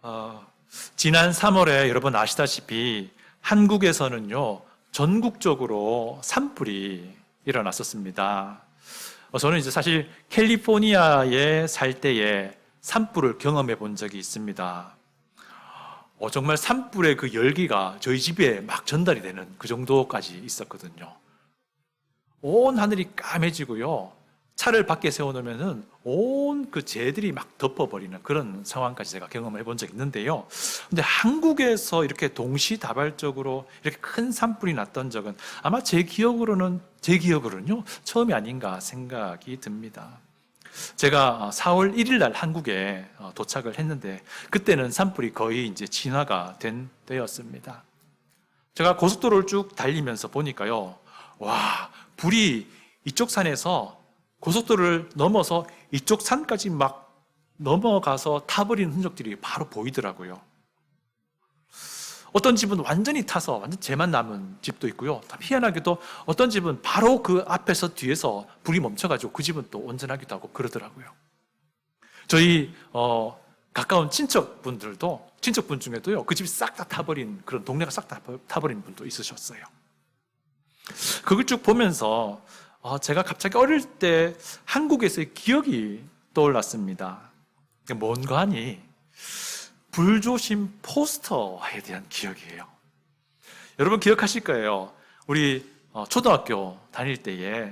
어, 지난 3월에 여러분 아시다시피 한국에서는요, 전국적으로 산불이 일어났었습니다. 저는 이제 사실 캘리포니아에 살 때에 산불을 경험해 본 적이 있습니다. 정말 산불의 그 열기가 저희 집에 막 전달이 되는 그 정도까지 있었거든요. 온 하늘이 까매지고요. 차를 밖에 세워놓으면은 온 그 재들이 막 덮어버리는 그런 상황까지 제가 경험을 해본 적이 있는데요. 근데 한국에서 이렇게 동시다발적으로 이렇게 큰 산불이 났던 적은 아마 제 기억으로는요, 처음이 아닌가 생각이 듭니다. 제가 4월 1일 날 한국에 도착을 했는데 그때는 산불이 거의 이제 진화가 된 때였습니다. 제가 고속도로를 쭉 달리면서 보니까요, 와, 불이 이쪽 산에서 고속도로를 넘어서 이쪽 산까지 막 넘어가서 타버리는 흔적들이 바로 보이더라고요. 어떤 집은 완전히 타서 완전 재만 남은 집도 있고요. 희한하게도 어떤 집은 바로 그 앞에서 뒤에서 불이 멈춰가지고 그 집은 또 온전하기도 하고 그러더라고요. 저희 가까운 친척분 중에도요, 그 집이 싹 다 타버린, 그런 동네가 싹 다 타버린 분도 있으셨어요. 그걸 쭉 보면서 제가 갑자기 어릴 때 한국에서의 기억이 떠올랐습니다. 뭔가 하니 불조심 포스터에 대한 기억이에요. 여러분 기억하실 거예요. 우리 초등학교 다닐 때에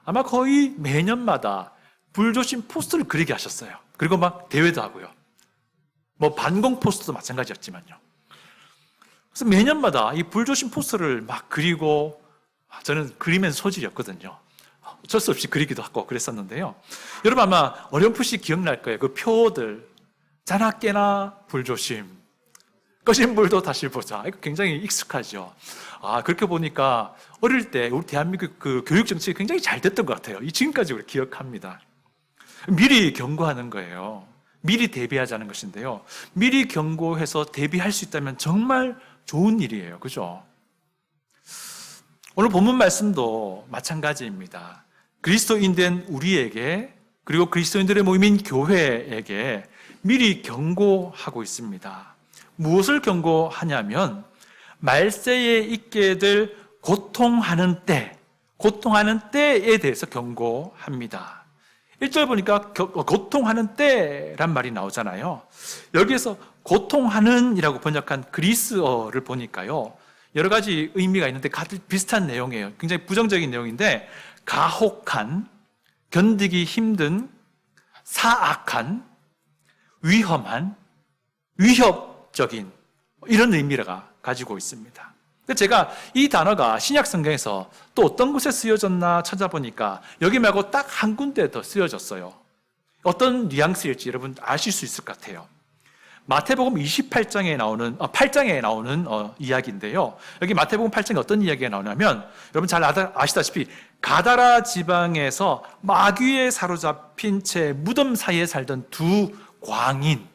아마 거의 매년마다 불조심 포스터를 그리게 하셨어요. 그리고 막 대회도 하고요. 뭐 반공 포스터도 마찬가지였지만요. 그래서 매년마다 이 불조심 포스터를 막 그리고, 저는 그리면 소질이었거든요. 어쩔 수 없이 그리기도 하고 그랬었는데요. 여러분 아마 어렴풋이 기억날 거예요. 그 표들. 자나 깨나 불조심. 꺼진 불도 다시 보자. 이거 굉장히 익숙하죠. 그렇게 보니까 어릴 때 우리 대한민국 그 교육 정책이 굉장히 잘 됐던 것 같아요. 지금까지 우리 기억합니다. 미리 경고하는 거예요. 미리 대비하자는 것인데요. 미리 경고해서 대비할 수 있다면 정말 좋은 일이에요. 그죠? 오늘 본문 말씀도 마찬가지입니다. 그리스도인 된 우리에게, 그리고 그리스도인들의 모임인 교회에게 미리 경고하고 있습니다. 무엇을 경고하냐면 말세에 있게 될 고통하는 때에 대해서 경고합니다. 1절 보니까 고통하는 때란 말이 나오잖아요. 여기에서 고통하는 이라고 번역한 그리스어를 보니까요, 여러 가지 의미가 있는데 같은 비슷한 내용이에요. 굉장히 부정적인 내용인데, 가혹한, 견디기 힘든, 사악한, 위험한, 위협적인 이런 의미가 가지고 있습니다. 제가 이 단어가 신약 성경에서 또 어떤 곳에 쓰여졌나 찾아보니까 여기 말고 딱 한 군데 더 쓰여졌어요. 어떤 뉘앙스일지 여러분 아실 수 있을 것 같아요. 마태복음 28장에 나오는 8장에 나오는 이야기인데요. 여기 마태복음 8장에 어떤 이야기가 나오냐면, 여러분 잘 아시다시피 가다라 지방에서 마귀에 사로잡힌 채 무덤 사이에 살던 두 광인,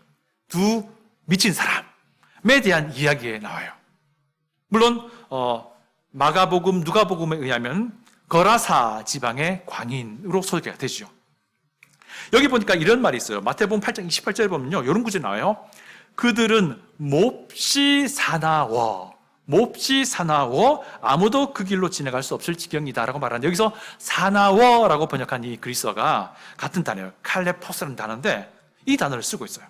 두 미친 사람에 대한 이야기에 나와요. 물론 마가복음, 누가복음에 의하면 거라사 지방의 광인으로 소개가 되죠. 여기 보니까 이런 말이 있어요. 마태복음 8장 28절에 보면요, 이런 구절이 나와요. 그들은 몹시 사나워 아무도 그 길로 지나갈 수 없을 지경이다라고 말하는데, 여기서 사나워라고 번역한 이 그리스어가 같은 단어예요. 칼레포스라는 단어인데 이 단어를 쓰고 있어요.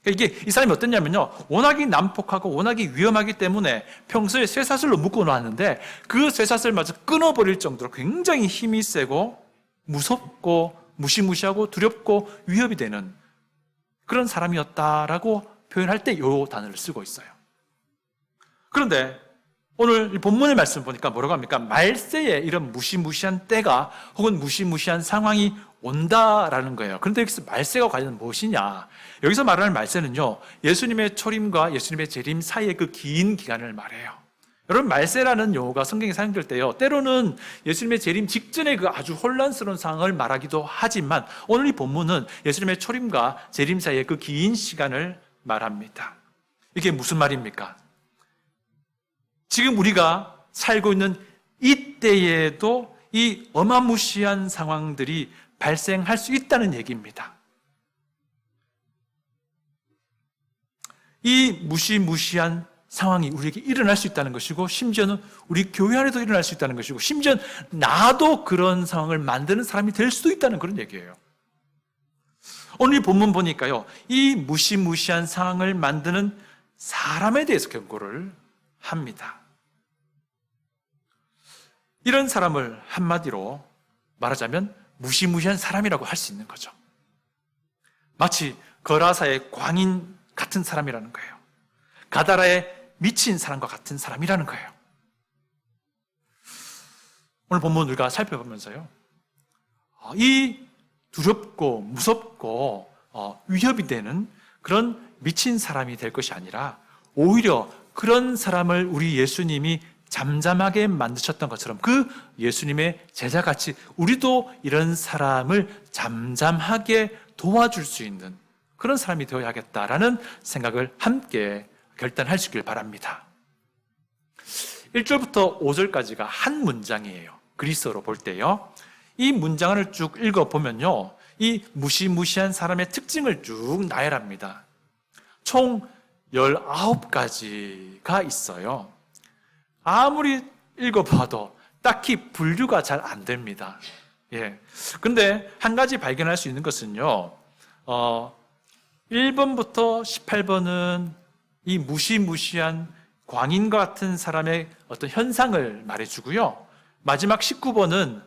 이게 이 사람이 어땠냐면요, 워낙에 난폭하고 워낙에 위험하기 때문에 평소에 쇠사슬로 묶어놨는데 그 쇠사슬마저 끊어버릴 정도로 굉장히 힘이 세고 무섭고 무시무시하고 두렵고 위협이 되는 그런 사람이었다라고 표현할 때 이 단어를 쓰고 있어요. 그런데 오늘 본문의 말씀 보니까 뭐라고 합니까? 말세에 이런 무시무시한 때가 혹은 무시무시한 상황이 온다라는 거예요. 그런데 여기서 말세가 과연 무엇이냐? 여기서 말하는 말세는요, 예수님의 초림과 예수님의 재림 사이의 그 긴 기간을 말해요. 여러분, 말세라는 용어가 성경에 사용될 때요, 때로는 예수님의 재림 직전의 그 아주 혼란스러운 상황을 말하기도 하지만, 오늘 이 본문은 예수님의 초림과 재림 사이의 그 긴 시간을 말합니다. 이게 무슨 말입니까? 지금 우리가 살고 있는 이때에도 이 어마무시한 상황들이 발생할 수 있다는 얘기입니다. 이 무시무시한 상황이 우리에게 일어날 수 있다는 것이고, 심지어는 우리 교회 안에도 일어날 수 있다는 것이고, 심지어 나도 그런 상황을 만드는 사람이 될 수도 있다는 그런 얘기예요. 오늘 본문 보니까요, 이 무시무시한 상황을 만드는 사람에 대해서 경고를 합니다. 이런 사람을 한마디로 말하자면 무시무시한 사람이라고 할 수 있는 거죠. 마치 거라사의 광인 같은 사람이라는 거예요. 가다라의 미친 사람과 같은 사람이라는 거예요. 오늘 본문 우리가 살펴보면서요, 이 두렵고 무섭고 위협이 되는 그런 미친 사람이 될 것이 아니라 오히려 그런 사람을 우리 예수님이 잠잠하게 만드셨던 것처럼 그 예수님의 제자같이 우리도 이런 사람을 잠잠하게 도와줄 수 있는 그런 사람이 되어야겠다라는 생각을 함께 결단할 수 있길 바랍니다. 1절부터 5절까지가 한 문장이에요. 그리스어로 볼 때요. 이 문장을 쭉 읽어보면요, 이 무시무시한 사람의 특징을 쭉 나열합니다. 총 19가지가 있어요. 아무리 읽어봐도 딱히 분류가 잘 안 됩니다. 예. 근데 한 가지 발견할 수 있는 것은요, 1번부터 18번은 이 무시무시한 광인과 같은 사람의 어떤 현상을 말해주고요, 마지막 19번은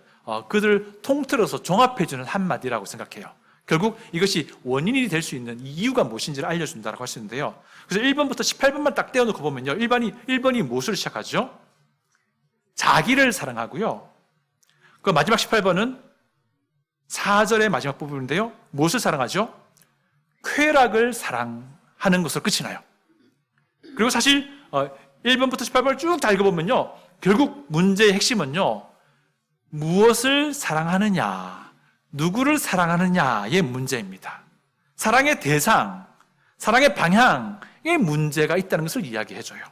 그들을 통틀어서 종합해주는 한마디라고 생각해요. 결국 이것이 원인이 될 수 있는 이유가 무엇인지를 알려준다고 할 수 있는데요. 그래서 1번부터 18번만 딱 떼어놓고 보면요, 1번이 무엇을 시작하죠? 자기를 사랑하고요. 그 마지막 18번은 4절의 마지막 부분인데요, 무엇을 사랑하죠? 쾌락을 사랑하는 것으로 끝이 나요. 그리고 사실 1번부터 18번을 쭉 다 읽어보면요, 결국 문제의 핵심은요, 무엇을 사랑하느냐, 누구를 사랑하느냐의 문제입니다. 사랑의 대상, 사랑의 방향에 문제가 있다는 것을 이야기해줘요.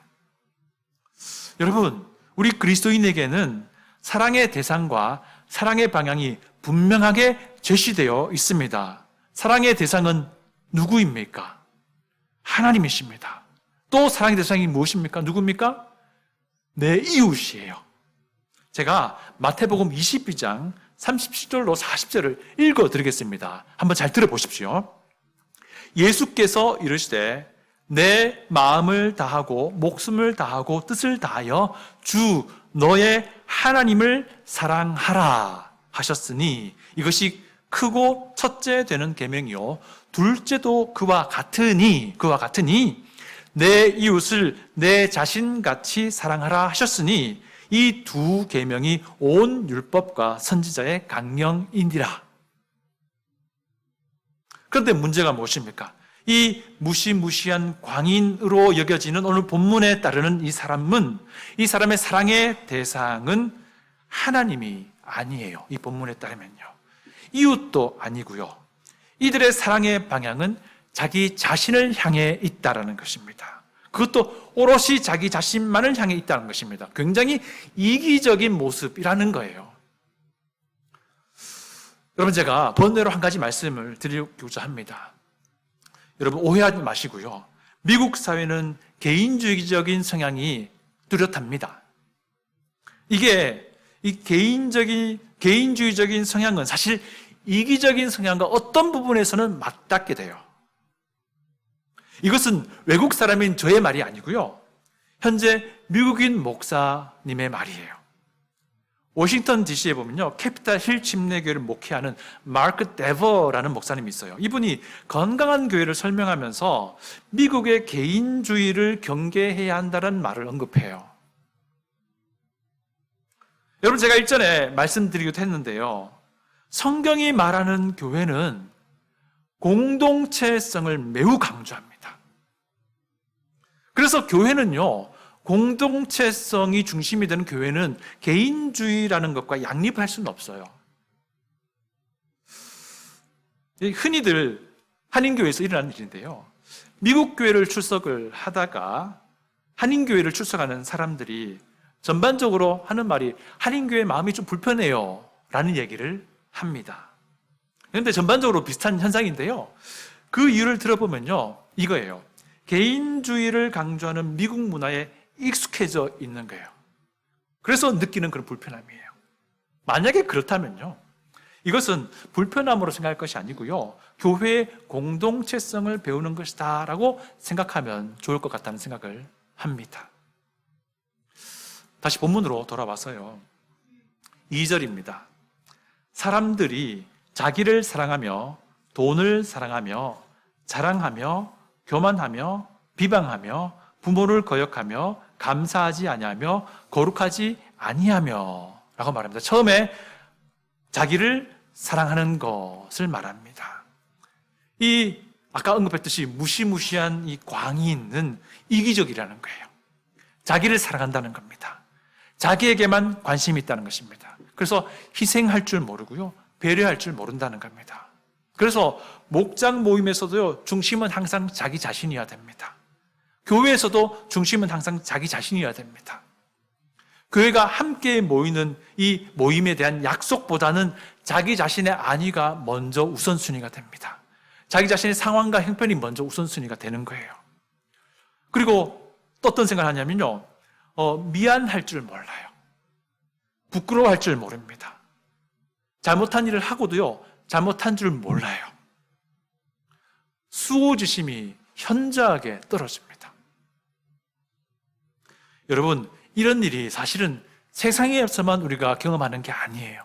여러분, 우리 그리스도인에게는 사랑의 대상과 사랑의 방향이 분명하게 제시되어 있습니다. 사랑의 대상은 누구입니까? 하나님이십니다. 또 사랑의 대상이 무엇입니까? 누굽니까? 내 이웃이에요. 제가 마태복음 22장 37절로 40절을 읽어드리겠습니다. 한번 잘 들어보십시오. 예수께서 이르시되 내 마음을 다하고 목숨을 다하고 뜻을 다하여 주 너의 하나님을 사랑하라 하셨으니 이것이 크고 첫째 되는 계명이요 둘째도 그와 같으니 내 이웃을 내 자신같이 사랑하라 하셨으니 이 두 계명이 온 율법과 선지자의 강령이니라. 그런데 문제가 무엇입니까? 이 무시무시한 광인으로 여겨지는 오늘 본문에 따르는 이 사람은, 이 사람의 사랑의 대상은 하나님이 아니에요. 이 본문에 따르면요, 이웃도 아니고요, 이들의 사랑의 방향은 자기 자신을 향해 있다라는 것입니다. 그것도 오롯이 자기 자신만을 향해 있다는 것입니다. 굉장히 이기적인 모습이라는 거예요. 여러분, 제가 번외로 한 가지 말씀을 드리고자 합니다. 여러분, 오해하지 마시고요, 미국 사회는 개인주의적인 성향이 뚜렷합니다. 이게 이 개인주의적인 성향은 사실 이기적인 성향과 어떤 부분에서는 맞닿게 돼요. 이것은 외국 사람인 저의 말이 아니고요, 현재 미국인 목사님의 말이에요. 워싱턴 DC에 보면요, 캐피탈 힐 침례교회를 목회하는 마크 데버라는 목사님이 있어요. 이분이 건강한 교회를 설명하면서 미국의 개인주의를 경계해야 한다는 말을 언급해요. 여러분, 제가 일전에 말씀드리기도 했는데요, 성경이 말하는 교회는 공동체성을 매우 강조합니다. 그래서 교회는요, 공동체성이 중심이 되는 교회는 개인주의라는 것과 양립할 수는 없어요. 흔히들 한인교회에서 일어나는 일인데요, 미국 교회를 출석을 하다가 한인교회를 출석하는 사람들이 전반적으로 하는 말이 한인교회 마음이 좀 불편해요 라는 얘기를 합니다. 그런데 전반적으로 비슷한 현상인데요, 그 이유를 들어보면요, 이거예요. 개인주의를 강조하는 미국 문화에 익숙해져 있는 거예요. 그래서 느끼는 그런 불편함이에요. 만약에 그렇다면요, 이것은 불편함으로 생각할 것이 아니고요, 교회의 공동체성을 배우는 것이다 라고 생각하면 좋을 것 같다는 생각을 합니다. 다시 본문으로 돌아와서요, 2절입니다. 사람들이 자기를 사랑하며 돈을 사랑하며 자랑하며 교만하며 비방하며 부모를 거역하며 감사하지 아니하며 거룩하지 아니하며 라고 말합니다. 처음에 자기를 사랑하는 것을 말합니다. 이 아까 언급했듯이 무시무시한 이 광이 있는 이기적이라는 거예요. 자기를 사랑한다는 겁니다. 자기에게만 관심이 있다는 것입니다. 그래서 희생할 줄 모르고요, 배려할 줄 모른다는 겁니다. 그래서 목장 모임에서도요, 중심은 항상 자기 자신이어야 됩니다. 교회에서도 중심은 항상 자기 자신이어야 됩니다. 교회가 함께 모이는 이 모임에 대한 약속보다는 자기 자신의 안위가 먼저 우선순위가 됩니다. 자기 자신의 상황과 형편이 먼저 우선순위가 되는 거예요. 그리고 또 어떤 생각을 하냐면요, 미안할 줄 몰라요. 부끄러워할 줄 모릅니다. 잘못한 일을 하고도요, 잘못한 줄 몰라요. 수호지심이 현저하게 떨어집니다. 여러분, 이런 일이 사실은 세상에서만 우리가 경험하는 게 아니에요.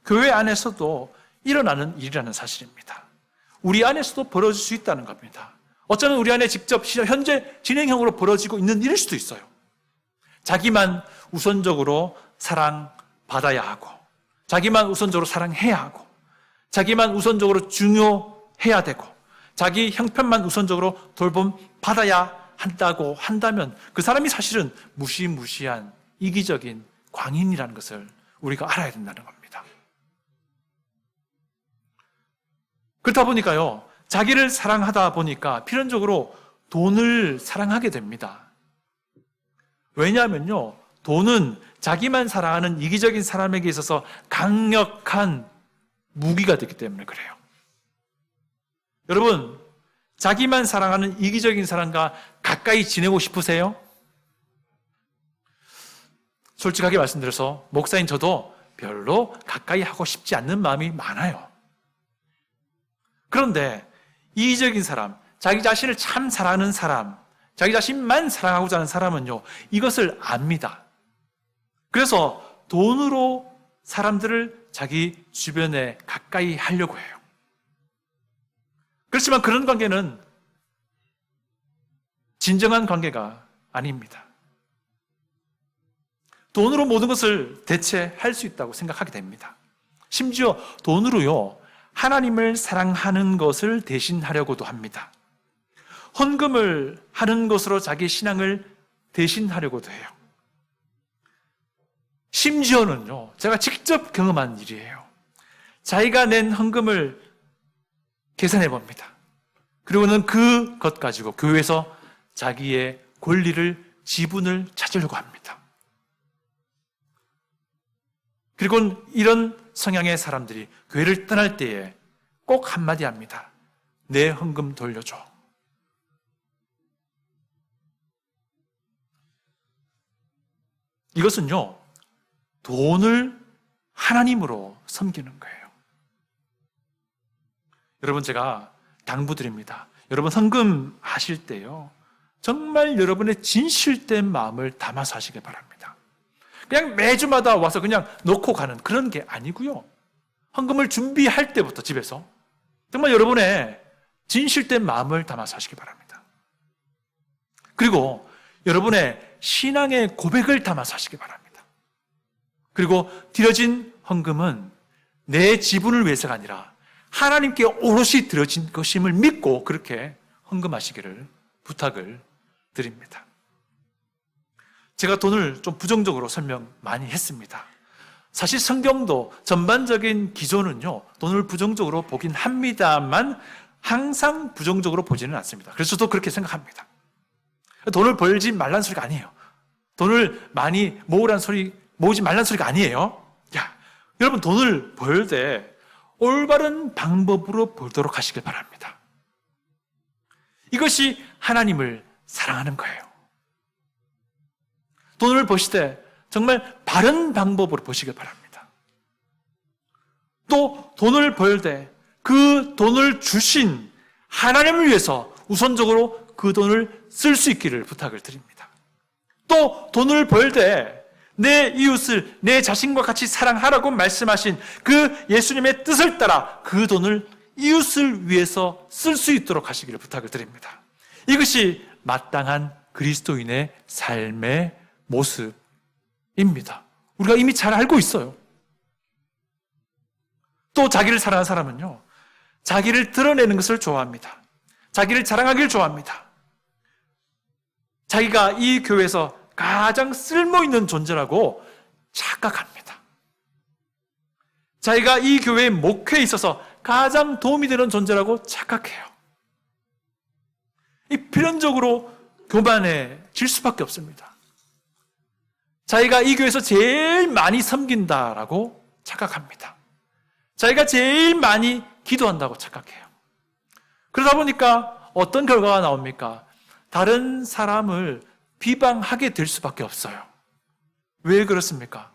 교회 안에서도 일어나는 일이라는 사실입니다. 우리 안에서도 벌어질 수 있다는 겁니다. 어쩌면 우리 안에 직접 현재 진행형으로 벌어지고 있는 일일 수도 있어요. 자기만 우선적으로 사랑받아야 하고, 자기만 우선적으로 사랑해야 하고, 자기만 우선적으로 중요해야 되고, 자기 형편만 우선적으로 돌봄받아야 한다고 한다면 그 사람이 사실은 무시무시한 이기적인 광인이라는 것을 우리가 알아야 된다는 겁니다. 그렇다 보니까요, 자기를 사랑하다 보니까 필연적으로 돈을 사랑하게 됩니다. 왜냐하면요, 돈은 자기만 사랑하는 이기적인 사람에게 있어서 강력한 무기가 되기 때문에 그래요. 여러분, 자기만 사랑하는 이기적인 사람과 가까이 지내고 싶으세요? 솔직하게 말씀드려서 목사인 저도 별로 가까이 하고 싶지 않는 마음이 많아요. 그런데 이기적인 사람, 자기 자신을 참 사랑하는 사람, 자기 자신만 사랑하고자 하는 사람은요, 이것을 압니다. 그래서 돈으로 사람들을 자기 주변에 가까이 하려고 해요. 그렇지만 그런 관계는 진정한 관계가 아닙니다. 돈으로 모든 것을 대체할 수 있다고 생각하게 됩니다. 심지어 돈으로요, 하나님을 사랑하는 것을 대신하려고도 합니다. 헌금을 하는 것으로 자기 신앙을 대신하려고도 해요. 심지어는요, 제가 직접 경험한 일이에요. 자기가 낸 헌금을 계산해 봅니다. 그리고는 그것 가지고 교회에서 자기의 권리를, 지분을 찾으려고 합니다. 그리고 이런 성향의 사람들이 교회를 떠날 때에 꼭 한마디 합니다. 내 헌금 돌려줘. 이것은요, 돈을 하나님으로 섬기는 거예요. 여러분, 제가 당부드립니다. 여러분, 헌금 하실 때요, 정말 여러분의 진실된 마음을 담아서 하시길 바랍니다. 그냥 매주마다 와서 그냥 놓고 가는 그런 게 아니고요, 헌금을 준비할 때부터 집에서 정말 여러분의 진실된 마음을 담아서 하시기 바랍니다. 그리고 여러분의 신앙의 고백을 담아서 하시기 바랍니다. 그리고 드려진 헌금은 내 지분을 위해서가 아니라 하나님께 오롯이 드려진 것임을 믿고 그렇게 헌금하시기를 부탁을 드립니다. 제가 돈을 좀 부정적으로 설명 많이 했습니다. 사실 성경도 전반적인 기조는요, 돈을 부정적으로 보긴 합니다만 항상 부정적으로 보지는 않습니다. 그래서 저도 그렇게 생각합니다. 돈을 벌지 말란 소리가 아니에요. 돈을 많이 모으지 말란 소리가 아니에요. 야, 여러분, 돈을 벌 때 올바른 방법으로 벌도록 하시길 바랍니다. 이것이 하나님을 사랑하는 거예요. 돈을 버시되 정말 바른 방법으로 버시길 바랍니다. 또 돈을 벌 때 그 돈을 주신 하나님을 위해서 우선적으로 그 돈을 쓸 수 있기를 부탁을 드립니다. 또 돈을 벌 때 내 이웃을 내 자신과 같이 사랑하라고 말씀하신 그 예수님의 뜻을 따라 그 돈을 이웃을 위해서 쓸 수 있도록 하시기를 부탁을 드립니다. 이것이 마땅한 그리스도인의 삶의 모습입니다. 우리가 이미 잘 알고 있어요. 또 자기를 사랑하는 사람은요, 자기를 드러내는 것을 좋아합니다. 자기를 자랑하기를 좋아합니다. 자기가 이 교회에서 가장 쓸모있는 존재라고 착각합니다. 자기가 이 교회의 목회에 있어서 가장 도움이 되는 존재라고 착각해요. 이 필연적으로 교만해질 수밖에 없습니다. 자기가 이 교회에서 제일 많이 섬긴다라고 착각합니다. 자기가 제일 많이 기도한다고 착각해요. 그러다 보니까 어떤 결과가 나옵니까? 다른 사람을 비방하게 될 수밖에 없어요. 왜 그렇습니까?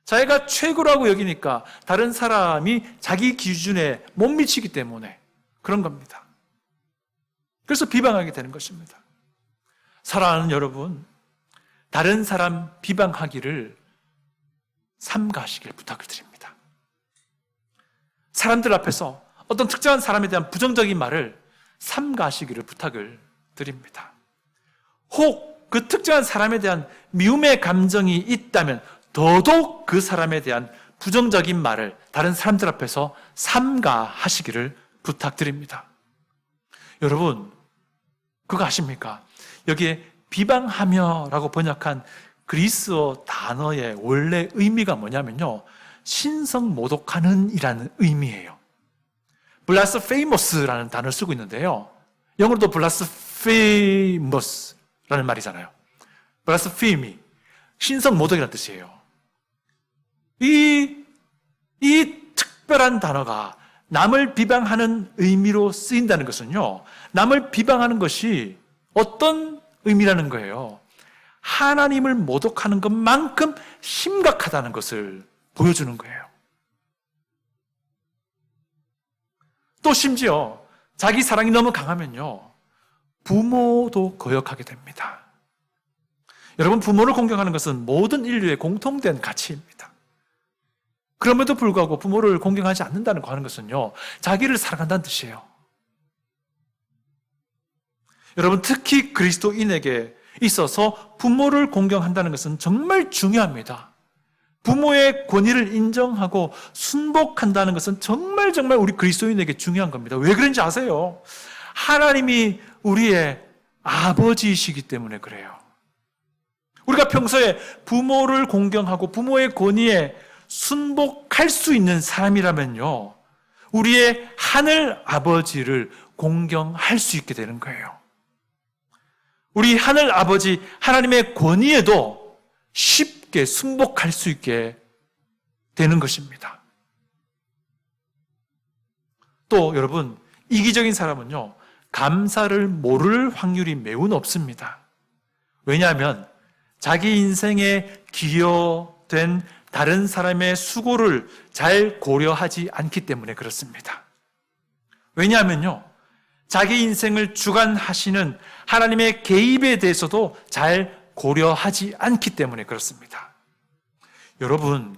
자기가 최고라고 여기니까 다른 사람이 자기 기준에 못 미치기 때문에 그런 겁니다. 그래서 비방하게 되는 것입니다. 사랑하는 여러분, 다른 사람 비방하기를 삼가하시길 부탁을 드립니다. 사람들 앞에서 어떤 특정한 사람에 대한 부정적인 말을 삼가하시기를 부탁을 드립니다. 혹 그 특정한 사람에 대한 미움의 감정이 있다면 더더욱 그 사람에 대한 부정적인 말을 다른 사람들 앞에서 삼가하시기를 부탁드립니다. 여러분, 그거 아십니까? 여기에 비방하며라고 번역한 그리스어 단어의 원래 의미가 뭐냐면요, 신성모독하는 이라는 의미예요. blasphemous 라는 단어를 쓰고 있는데요, 영어로도 blasphemous 라는 말이잖아요. blasphemy, 신성모독이라는 뜻이에요. 이 특별한 단어가 남을 비방하는 의미로 쓰인다는 것은요, 남을 비방하는 것이 어떤 의미라는 거예요? 하나님을 모독하는 것만큼 심각하다는 것을 보여주는 거예요. 또 심지어 자기 사랑이 너무 강하면요, 부모도 거역하게 됩니다. 여러분, 부모를 공경하는 것은 모든 인류의 공통된 가치입니다. 그럼에도 불구하고 부모를 공경하지 않는다는 거 하는 것은요, 자기를 사랑한다는 뜻이에요. 여러분, 특히 그리스도인에게 있어서 부모를 공경한다는 것은 정말 중요합니다. 부모의 권위를 인정하고 순복한다는 것은 정말 우리 그리스도인에게 중요한 겁니다. 왜 그런지 아세요? 하나님이 우리의 아버지이시기 때문에 그래요. 우리가 평소에 부모를 공경하고 부모의 권위에 순복할 수 있는 사람이라면요, 우리의 하늘 아버지를 공경할 수 있게 되는 거예요. 우리 하늘 아버지 하나님의 권위에도 쉽게 순복할 수 있게 되는 것입니다. 또 여러분, 이기적인 사람은요, 감사를 모를 확률이 매우 높습니다. 왜냐하면 자기 인생에 기여된 다른 사람의 수고를 잘 고려하지 않기 때문에 그렇습니다. 왜냐하면요, 자기 인생을 주관하시는 하나님의 개입에 대해서도 잘 고려하지 않기 때문에 그렇습니다. 여러분,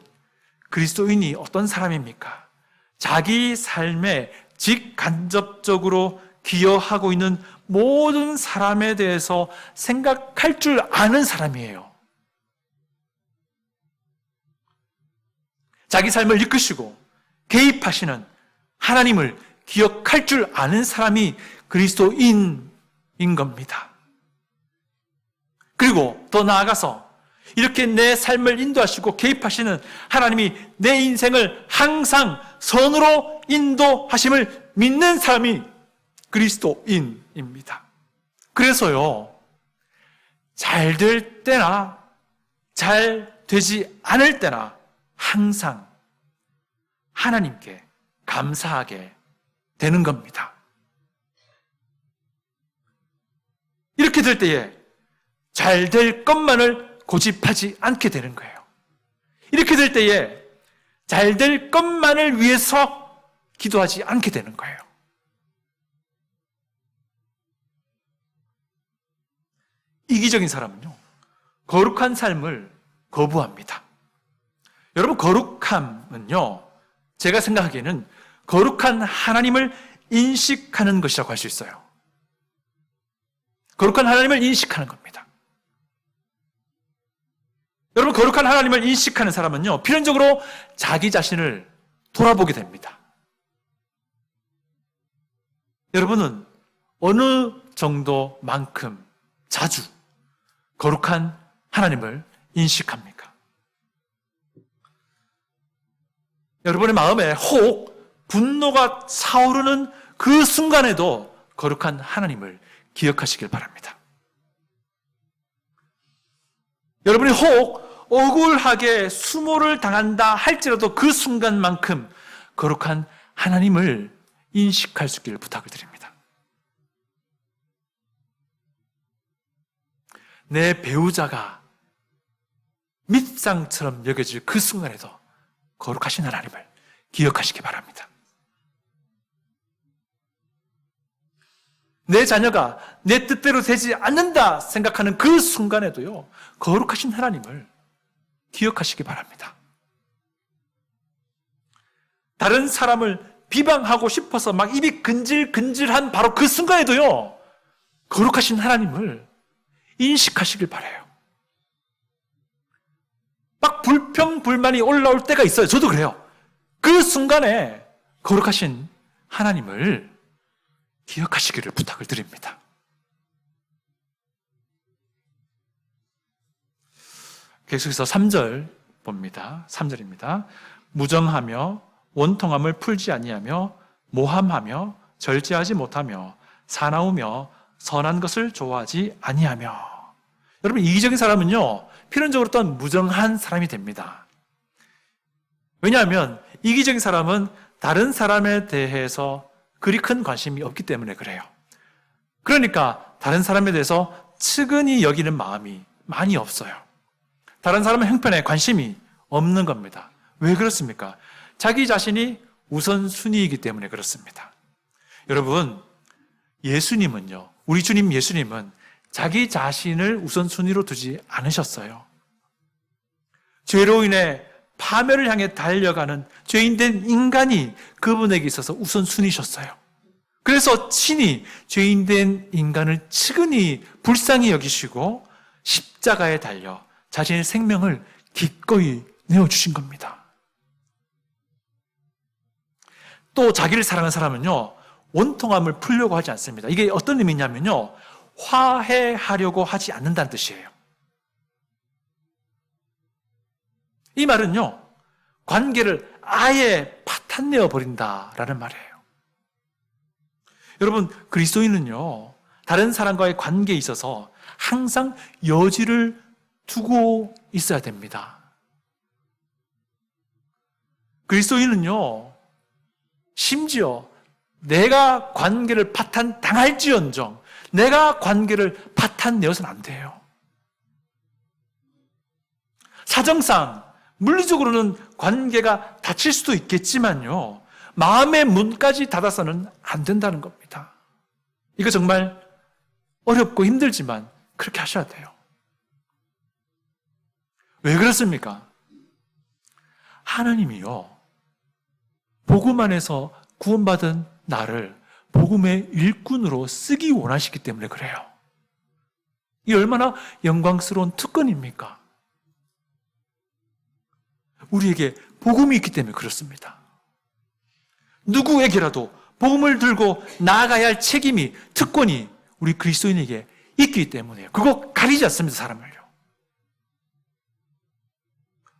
그리스도인이 어떤 사람입니까? 자기 삶에 직간접적으로 기여하고 있는 모든 사람에 대해서 생각할 줄 아는 사람이에요. 자기 삶을 이끄시고 개입하시는 하나님을 기억할 줄 아는 사람이 그리스도인인 겁니다. 그리고 더 나아가서 이렇게 내 삶을 인도하시고 개입하시는 하나님이 내 인생을 항상 선으로 인도하심을 믿는 사람이 그리스도인입니다. 그래서요, 잘 될 때나 잘 되지 않을 때나 항상 하나님께 감사하게 되는 겁니다. 이렇게 될 때에 잘 될 것만을 고집하지 않게 되는 거예요. 이렇게 될 때에 잘 될 것만을 위해서 기도하지 않게 되는 거예요. 이기적인 사람은요, 거룩한 삶을 거부합니다. 여러분, 거룩함은요, 제가 생각하기에는 거룩한 하나님을 인식하는 것이라고 할 수 있어요. 거룩한 하나님을 인식하는 겁니다. 여러분, 거룩한 하나님을 인식하는 사람은요, 필연적으로 자기 자신을 돌아보게 됩니다. 여러분은 어느 정도만큼 자주 거룩한 하나님을 인식합니까? 여러분의 마음에 혹 분노가 차오르는 그 순간에도 거룩한 하나님을 기억하시길 바랍니다. 여러분이 혹 억울하게 수모를 당한다 할지라도 그 순간만큼 거룩한 하나님을 인식할 수 있기를 부탁을 드립니다. 내 배우자가 밉상처럼 여겨질 그 순간에도 거룩하신 하나님을 기억하시기 바랍니다. 내 자녀가 내 뜻대로 되지 않는다 생각하는 그 순간에도요, 거룩하신 하나님을 기억하시기 바랍니다. 다른 사람을 비방하고 싶어서 막 입이 근질근질한 바로 그 순간에도요, 거룩하신 하나님을 인식하시길 바라요. 막 불평불만이 올라올 때가 있어요. 저도 그래요. 그 순간에 거룩하신 하나님을 기억하시기를 부탁을 드립니다. 계속해서 3절 봅니다. 3절입니다. 무정하며 원통함을 풀지 아니하며 모함하며 절제하지 못하며 사나우며 선한 것을 좋아하지 아니하며. 여러분, 이기적인 사람은요, 필연적으로 또한 무정한 사람이 됩니다. 왜냐하면 이기적인 사람은 다른 사람에 대해서 그리 큰 관심이 없기 때문에 그래요. 그러니까 다른 사람에 대해서 측은히 여기는 마음이 많이 없어요. 다른 사람의 형편에 관심이 없는 겁니다. 왜 그렇습니까? 자기 자신이 우선순위이기 때문에 그렇습니다. 여러분, 예수님은요, 우리 주님 예수님은 자기 자신을 우선순위로 두지 않으셨어요. 죄로 인해 파멸을 향해 달려가는 죄인된 인간이 그분에게 있어서 우선순위셨어요. 그래서 친히 죄인된 인간을 측은히 불쌍히 여기시고 십자가에 달려 자신의 생명을 기꺼이 내어주신 겁니다. 또 자기를 사랑하는 사람은요, 원통함을 풀려고 하지 않습니다. 이게 어떤 의미냐면요, 화해하려고 하지 않는다는 뜻이에요. 이 말은요, 관계를 아예 파탄내어 버린다라는 말이에요. 여러분, 그리스도인은요, 다른 사람과의 관계에 있어서 항상 여지를 두고 있어야 됩니다. 그리스도인은요, 심지어 내가 관계를 파탄당할지언정 내가 관계를 파탄내어서는 안 돼요. 사정상 물리적으로는 관계가 닫힐 수도 있겠지만요, 마음의 문까지 닫아서는 안 된다는 겁니다. 이거 정말 어렵고 힘들지만 그렇게 하셔야 돼요. 왜 그렇습니까? 하나님이요, 복음 안에서 구원받은 나를 복음의 일꾼으로 쓰기 원하시기 때문에 그래요. 이 얼마나 영광스러운 특권입니까? 우리에게 복음이 있기 때문에 그렇습니다. 누구에게라도 복음을 들고 나아가야 할 책임이, 특권이 우리 그리스도인에게 있기 때문에요. 그거 가리지 않습니다, 사람을요.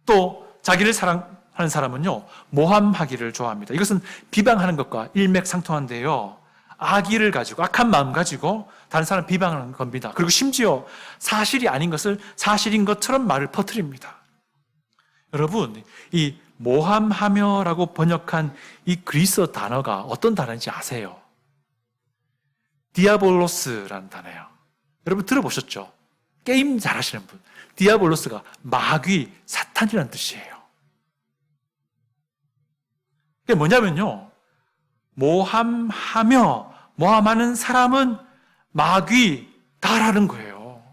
또 자기를 사랑하는 사람은요, 모함하기를 좋아합니다. 이것은 비방하는 것과 일맥상통한데요, 악의를 가지고, 악한 마음 가지고 다른 사람을 비방하는 겁니다. 그리고 심지어 사실이 아닌 것을 사실인 것처럼 말을 퍼뜨립니다. 여러분, 이 모함하며라고 번역한 이 그리스어 단어가 어떤 단어인지 아세요? 디아볼로스라는 단어예요. 여러분 들어보셨죠? 게임 잘하시는 분. 디아볼로스가 마귀, 사탄이라는 뜻이에요. 그게 뭐냐면요. 모함하는 사람은 마귀다라는 거예요.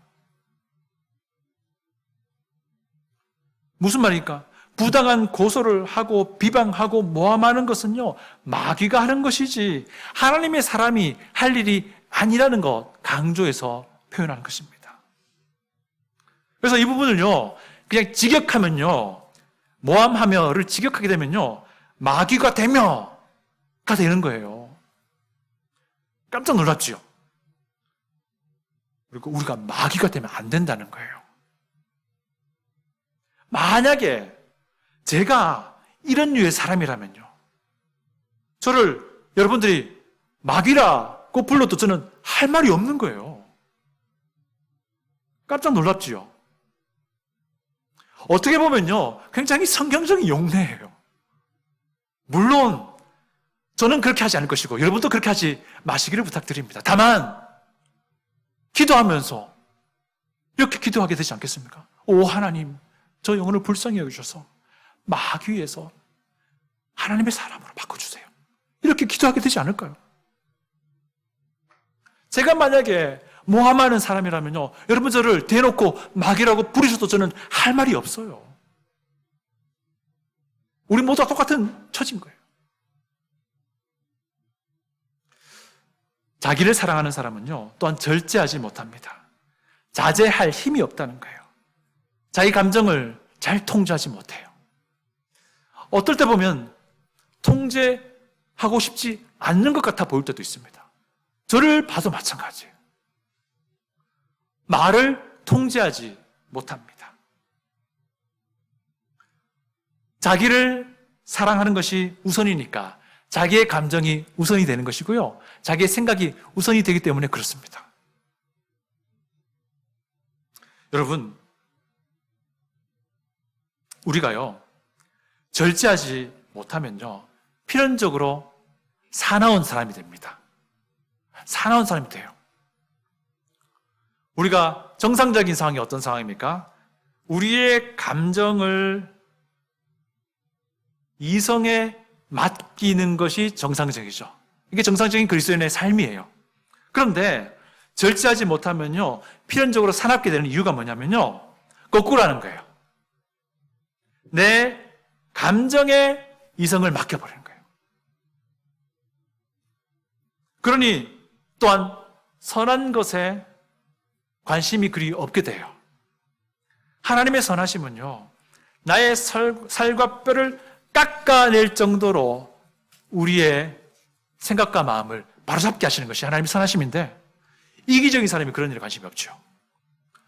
무슨 말입니까? 부당한 고소를 하고 비방하고 모함하는 것은요, 마귀가 하는 것이지 하나님의 사람이 할 일이 아니라는 것 강조해서 표현하는 것입니다. 그래서 이 부분을요, 그냥 직역하면요, 모함하며를 직역하게 되면요, 마귀가 되며가 되는 거예요. 깜짝 놀랍지요? 그리고 우리가 마귀가 되면 안 된다는 거예요. 만약에 제가 이런 류의 사람이라면요, 저를 여러분들이 마귀라고 불러도 저는 할 말이 없는 거예요. 깜짝 놀랍지요? 어떻게 보면요, 굉장히 성경적인 용례예요. 물론 저는 그렇게 하지 않을 것이고 여러분도 그렇게 하지 마시기를 부탁드립니다. 다만 기도하면서 이렇게 기도하게 되지 않겠습니까? 오 하나님, 저 영혼을 불쌍히 여기셔서 마귀에서 하나님의 사람으로 바꿔주세요. 이렇게 기도하게 되지 않을까요? 제가 만약에 모함하는 사람이라면요, 여러분 저를 대놓고 마귀라고 부르셔도 저는 할 말이 없어요. 우리 모두가 똑같은 처지인 거예요. 자기를 사랑하는 사람은요, 또한 절제하지 못합니다. 자제할 힘이 없다는 거예요. 자기 감정을 잘 통제하지 못해요. 어떨 때 보면 통제하고 싶지 않는 것 같아 보일 때도 있습니다. 저를 봐도 마찬가지예요. 말을 통제하지 못합니다. 자기를 사랑하는 것이 우선이니까 자기의 감정이 우선이 되는 것이고요. 자기의 생각이 우선이 되기 때문에 그렇습니다. 여러분, 우리가요, 절제하지 못하면요, 필연적으로 사나운 사람이 됩니다. 사나운 사람이 돼요. 우리가 정상적인 상황이 어떤 상황입니까? 우리의 감정을 이성에 맡기는 것이 정상적이죠. 이게 정상적인 그리스도인의 삶이에요. 그런데 절제하지 못하면요, 필연적으로 사납게 되는 이유가 뭐냐면요, 거꾸로 하는 거예요. 내 감정에 이성을 맡겨버리는 거예요. 그러니 또한 선한 것에 관심이 그리 없게 돼요. 하나님의 선하심은요, 나의 살과 뼈를 깎아낼 정도로 우리의 생각과 마음을 바로잡게 하시는 것이 하나님의 선하심인데, 이기적인 사람이 그런 일에 관심이 없죠.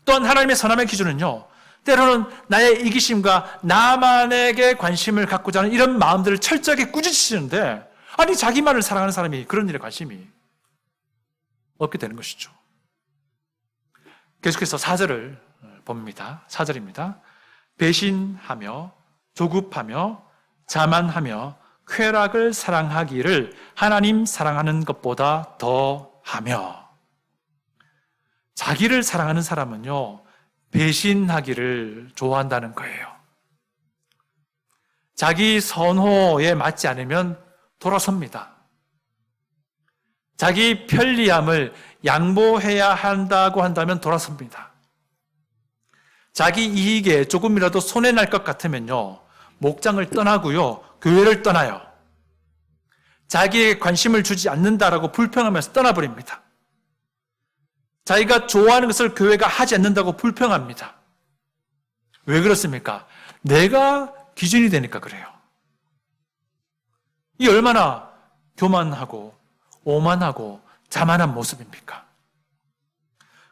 또한 하나님의 선함의 기준은요, 때로는 나의 이기심과 나만에게 관심을 갖고자 하는 이런 마음들을 철저하게 꾸짖으시는데, 아니 자기만을 사랑하는 사람이 그런 일에 관심이 없게 되는 것이죠. 계속해서 4절을 봅니다. 4절입니다. 배신하며 조급하며 자만하며 쾌락을 사랑하기를 하나님 사랑하는 것보다 더하며. 자기를 사랑하는 사람은요, 배신하기를 좋아한다는 거예요. 자기 선호에 맞지 않으면 돌아섭니다. 자기 편리함을 양보해야 한다고 한다면 돌아섭니다. 자기 이익에 조금이라도 손해날 것 같으면요, 목장을 떠나고요, 교회를 떠나요. 자기에게 관심을 주지 않는다라고 불평하면서 떠나버립니다. 자기가 좋아하는 것을 교회가 하지 않는다고 불평합니다. 왜 그렇습니까? 내가 기준이 되니까 그래요. 이 얼마나 교만하고 오만하고 자만한 모습입니까?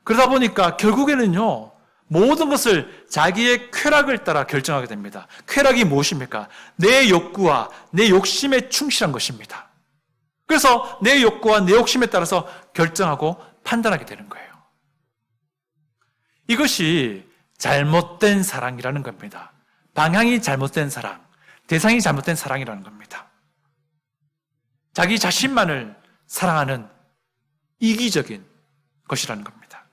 그러다 보니까 결국에는요, 모든 것을 자기의 쾌락을 따라 결정하게 됩니다. 쾌락이 무엇입니까? 내 욕구와 내 욕심에 충실한 것입니다. 그래서 내 욕구와 내 욕심에 따라서 결정하고 판단하게 되는 거예요. 이것이 잘못된 사랑이라는 겁니다. 방향이 잘못된 사랑, 대상이 잘못된 사랑이라는 겁니다. 자기 자신만을 사랑하는 이기적인 것이라는 겁니다.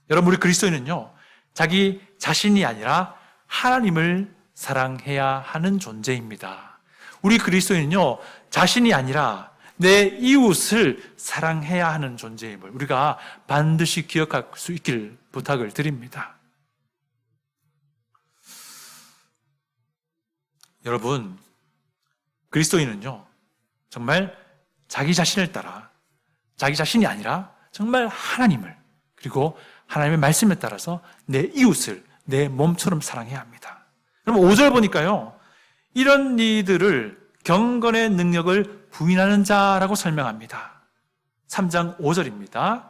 여러분, 우리 그리스도인은요, 자기 자신이 아니라 하나님을 사랑해야 하는 존재입니다. 우리 그리스도인은요, 자신이 아니라 내 이웃을 사랑해야 하는 존재임을 우리가 반드시 기억할 수 있길 부탁을 드립니다. 여러분, 그리스도인은요, 정말 자기 자신을 따라, 자기 자신이 아니라 정말 하나님을, 그리고 하나님의 말씀에 따라서 내 이웃을 내 몸처럼 사랑해야 합니다. 여러분, 5절 보니까요, 이런 이들을 경건의 능력을 부인하는 자라고 설명합니다. 3장 5절입니다.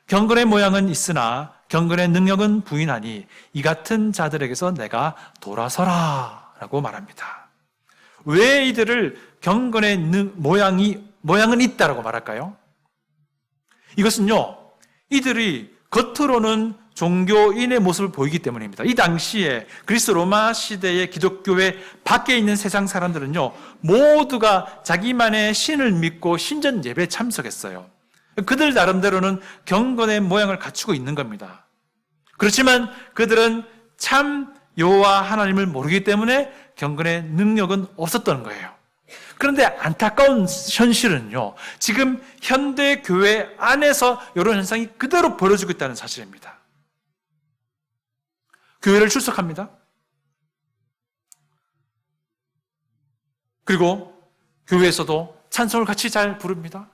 경건의 모양은 있으나 경건의 능력은 부인하니 이 같은 자들에게서 내가 돌아서라 라고 말합니다. 왜 이들을 경건의 모양은 있다라고 말할까요? 이것은요, 이들이 겉으로는 종교인의 모습을 보이기 때문입니다. 이 당시에 그리스 로마 시대의 기독교회 밖에 있는 세상 사람들은요, 모두가 자기만의 신을 믿고 신전 예배에 참석했어요. 그들 나름대로는 경건의 모양을 갖추고 있는 겁니다. 그렇지만 그들은 참 여호와 하나님을 모르기 때문에 경건의 능력은 없었던 거예요. 그런데 안타까운 현실은요, 지금 현대 교회 안에서 이런 현상이 그대로 벌어지고 있다는 사실입니다. 교회를 출석합니다. 그리고 교회에서도 찬송을 같이 잘 부릅니다.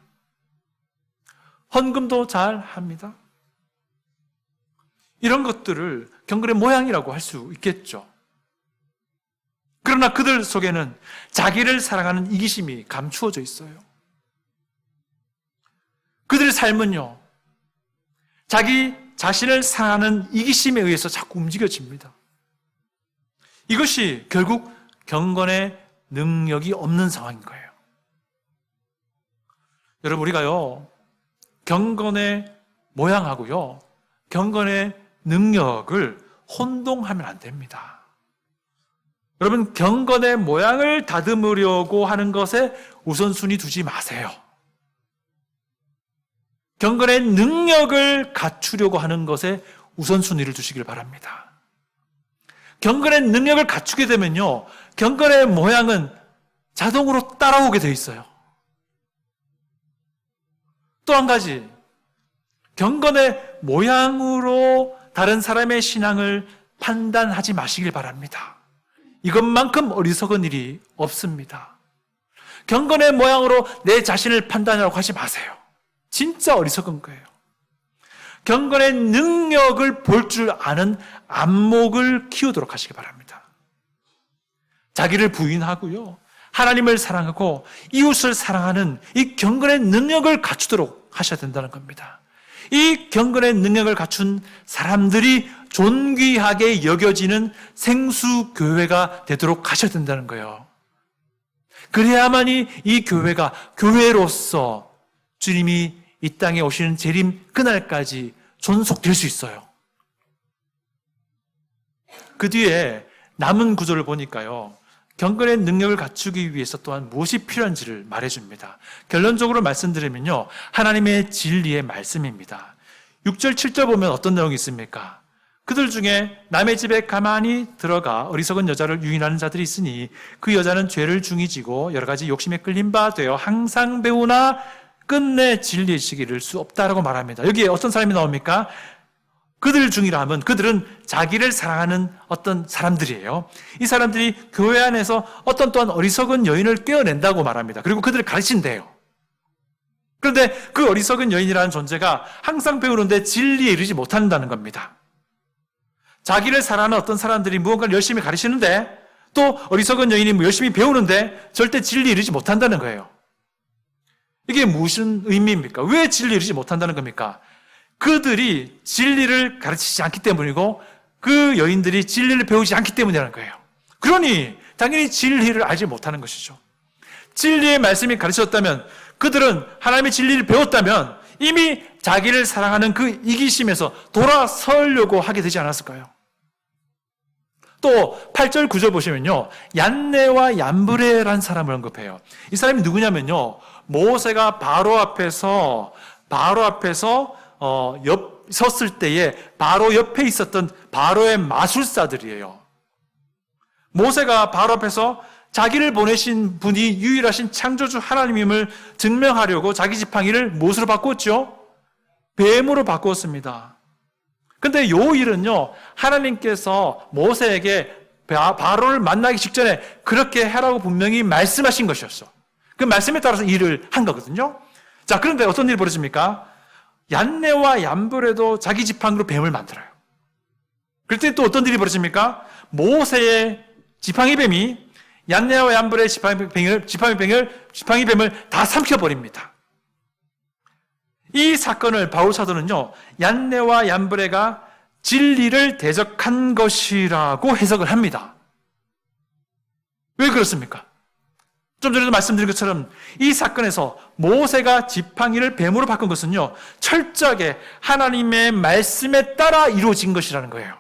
헌금도 잘 합니다. 이런 것들을 경건의 모양이라고 할 수 있겠죠. 그러나 그들 속에는 자기를 사랑하는 이기심이 감추어져 있어요. 그들의 삶은요, 자기 자신을 사랑하는 이기심에 의해서 자꾸 움직여집니다. 이것이 결국 경건의 능력이 없는 상황인 거예요. 여러분, 우리가요, 경건의 모양하고요, 경건의 능력을 혼동하면 안 됩니다. 여러분, 경건의 모양을 다듬으려고 하는 것에 우선순위 두지 마세요. 경건의 능력을 갖추려고 하는 것에 우선순위를 두시길 바랍니다. 경건의 능력을 갖추게 되면요, 경건의 모양은 자동으로 따라오게 돼 있어요. 또 한 가지, 경건의 모양으로 다른 사람의 신앙을 판단하지 마시길 바랍니다. 이것만큼 어리석은 일이 없습니다. 경건의 모양으로 내 자신을 판단하라고 하지 마세요. 진짜 어리석은 거예요. 경건의 능력을 볼 줄 아는 안목을 키우도록 하시기 바랍니다. 자기를 부인하고요, 하나님을 사랑하고 이웃을 사랑하는 이 경건의 능력을 갖추도록 하셔야 된다는 겁니다. 이 경건의 능력을 갖춘 사람들이 존귀하게 여겨지는 생수교회가 되도록 하셔야 된다는 거예요. 그래야만이 이 교회가 교회로서 주님이 이 땅에 오시는 재림 그날까지 존속될 수 있어요. 그 뒤에 남은 구절을 보니까요, 경건의 능력을 갖추기 위해서 또한 무엇이 필요한지를 말해줍니다. 결론적으로 말씀드리면요, 하나님의 진리의 말씀입니다. 6절, 7절 보면 어떤 내용이 있습니까? 그들 중에 남의 집에 가만히 들어가 어리석은 여자를 유인하는 자들이 있으니 그 여자는 죄를 중히 지고 여러 가지 욕심에 끌린 바 되어 항상 배우나 끝내 진리의 지식에 이를 수 없다라고 말합니다. 여기에 어떤 사람이 나옵니까? 그들 중이라 하면 그들은 자기를 사랑하는 어떤 사람들이에요. 이 사람들이 교회 안에서 어떤 또한 어리석은 여인을 꿰어낸다고 말합니다. 그리고 그들을 가르친대요. 그런데 그 어리석은 여인이라는 존재가 항상 배우는데 진리에 이르지 못한다는 겁니다. 자기를 사랑하는 어떤 사람들이 무언가를 열심히 가르치는데 또 어리석은 여인이 열심히 배우는데 절대 진리에 이르지 못한다는 거예요. 이게 무슨 의미입니까? 왜 진리에 이르지 못한다는 겁니까? 그들이 진리를 가르치지 않기 때문이고 그 여인들이 진리를 배우지 않기 때문이라는 거예요. 그러니 당연히 진리를 알지 못하는 것이죠. 진리의 말씀이 가르쳤다면, 그들은 하나님의 진리를 배웠다면 이미 자기를 사랑하는 그 이기심에서 돌아서려고 하게 되지 않았을까요? 또 8절 9절 보시면요, 얀네와 얀브레라는 사람을 언급해요. 이 사람이 누구냐면요, 모세가 바로 앞에서 섰을 때에 바로 옆에 있었던 바로의 마술사들이에요. 모세가 바로 앞에서 자기를 보내신 분이 유일하신 창조주 하나님임을 증명하려고 자기 지팡이를 무엇으로 바꿨죠? 뱀으로 바꾸었습니다. 근데 요 일은요, 하나님께서 모세에게 바로를 만나기 직전에 그렇게 해라고 분명히 말씀하신 것이었어. 그 말씀에 따라서 일을 한 거거든요. 자, 그런데 어떤 일이 벌어집니까? 얀네와 얀불에도 자기 지팡이로 뱀을 만들어요. 그럴 때 또 어떤 일이 벌어집니까? 모세의 지팡이뱀이 얀네와 얀불의 지팡이뱀을 다 삼켜버립니다. 이 사건을 바울 사도는요, 얀네와 얀브레가 진리를 대적한 것이라고 해석을 합니다. 왜 그렇습니까? 좀 전에도 말씀드린 것처럼 이 사건에서 모세가 지팡이를 뱀으로 바꾼 것은요, 철저하게 하나님의 말씀에 따라 이루어진 것이라는 거예요.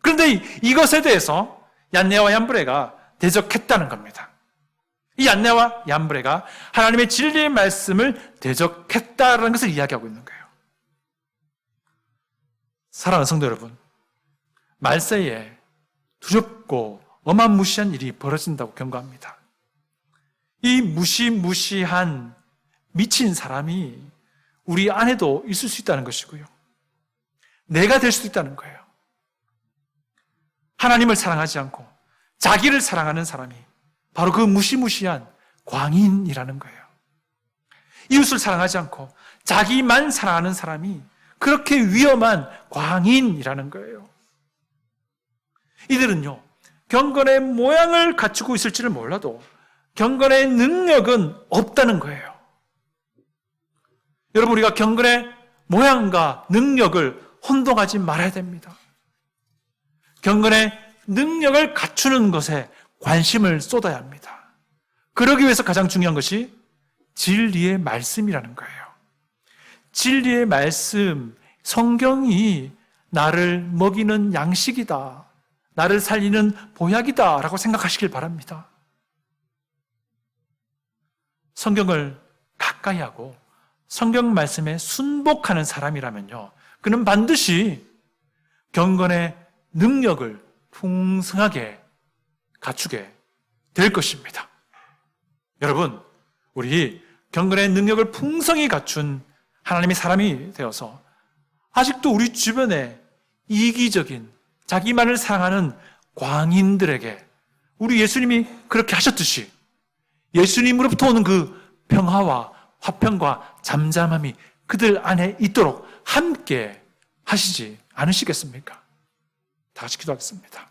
그런데 이것에 대해서 얀네와 얀브레가 대적했다는 겁니다. 이 얀네와 얀브레가 하나님의 진리의 말씀을 대적했다는 것을 이야기하고 있는 거예요. 사랑하는 성도 여러분, 말세에 두렵고 어마무시한 일이 벌어진다고 경고합니다. 이 무시무시한 미친 사람이 우리 안에도 있을 수 있다는 것이고요. 내가 될 수도 있다는 거예요. 하나님을 사랑하지 않고 자기를 사랑하는 사람이 바로 그 무시무시한 광인이라는 거예요. 이웃을 사랑하지 않고 자기만 사랑하는 사람이 그렇게 위험한 광인이라는 거예요. 이들은요, 경건의 모양을 갖추고 있을지를 몰라도 경건의 능력은 없다는 거예요. 여러분, 우리가 경건의 모양과 능력을 혼동하지 말아야 됩니다. 경건의 능력을 갖추는 것에 관심을 쏟아야 합니다. 그러기 위해서 가장 중요한 것이 진리의 말씀이라는 거예요. 진리의 말씀, 성경이 나를 먹이는 양식이다, 나를 살리는 보약이다 라고 생각하시길 바랍니다. 성경을 가까이 하고 성경 말씀에 순복하는 사람이라면요, 그는 반드시 경건의 능력을 풍성하게 갖추게 될 것입니다. 여러분, 우리 경건의 능력을 풍성히 갖춘 하나님의 사람이 되어서 아직도 우리 주변에 이기적인 자기만을 사랑하는 광인들에게 우리 예수님이 그렇게 하셨듯이 예수님으로부터 오는 그 평화와 화평과 잠잠함이 그들 안에 있도록 함께 하시지 않으시겠습니까? 다 같이 기도하겠습니다.